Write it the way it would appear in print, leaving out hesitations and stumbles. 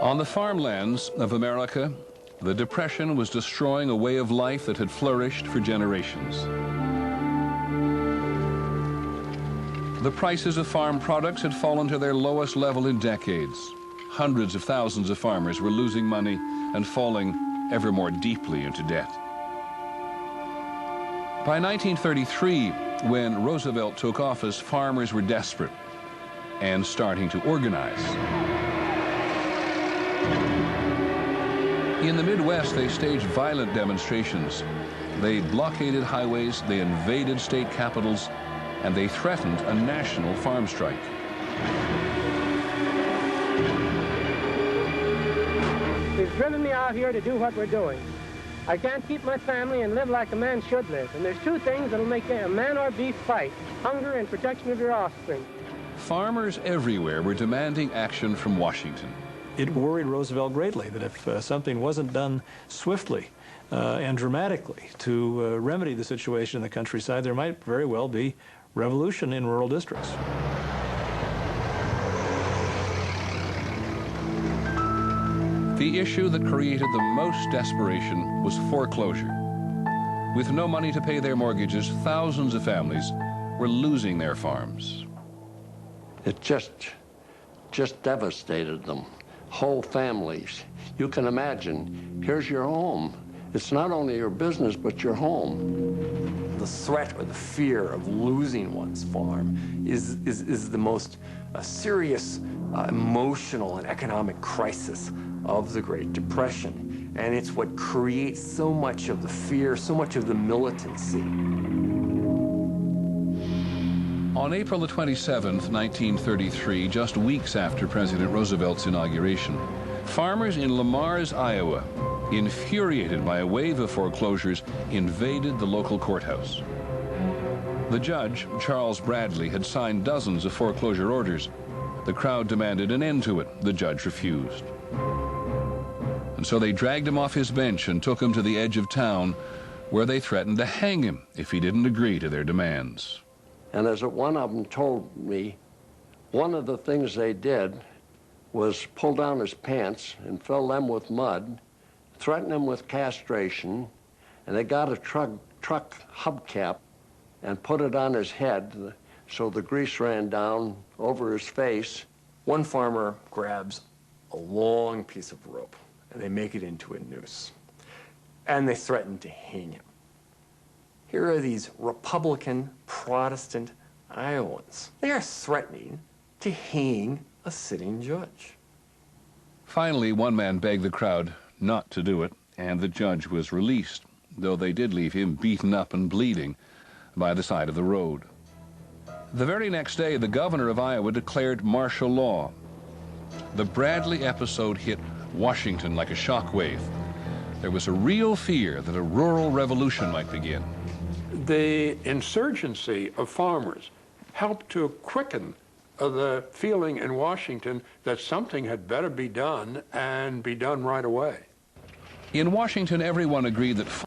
On the farmlands of America, the Depression was destroying a way of life that had flourished for generations. The prices of farm products had fallen to their lowest level in decades. Hundreds of thousands of farmers were losing money and falling ever more deeply into debt. By 1933, when Roosevelt took office, farmers were desperate and starting to organize. In the Midwest, they staged violent demonstrations. They blockaded highways, they invaded state capitals, and they threatened a national farm strike. They've driven me out here to do what we're doing. I can't keep my family and live like a man should live. And there's two things that'll make a man or beast fight: hunger and protection of your offspring. Farmers everywhere were demanding action from Washington. It worried Roosevelt greatly that if something wasn't done swiftly and dramatically to remedy the situation in the countryside, there might very well be revolution in rural districts. The issue that created the most desperation was foreclosure. With no money to pay their mortgages, thousands of families were losing their farms. It just devastated them, whole families. You can imagine, here's your home. It's not only your business, but your home. The threat or the fear of losing one's farm is the most serious emotional and economic crisis of the Great Depression. And it's what creates so much of the fear, so much of the militancy. On April the 27th, 1933, just weeks after President Roosevelt's inauguration, farmers in Le Mars, Iowa, infuriated by a wave of foreclosures, invaded the local courthouse. The judge, Charles Bradley, had signed dozens of foreclosure orders. The crowd demanded an end to it. The judge refused. And so they dragged him off his bench and took him to the edge of town, where they threatened to hang him if he didn't agree to their demands. And as one of them told me, one of the things they did was pull down his pants and fill them with mud, threaten him with castration, and they got a truck hubcap and put it on his head so the grease ran down over his face. One farmer grabs a long piece of rope and they make it into a noose. And they threaten to hang him. Here are these Republican, Protestant Iowans. They are threatening to hang a sitting judge. Finally, one man begged the crowd not to do it, and the judge was released, though they did leave him beaten up and bleeding by the side of the road. The very next day, the governor of Iowa declared martial law. The Bradley episode hit Washington like a shockwave. There was a real fear that a rural revolution might begin. The insurgency of farmers helped to quicken the feeling in Washington that something had better be done, and be done right away. In Washington, everyone agreed that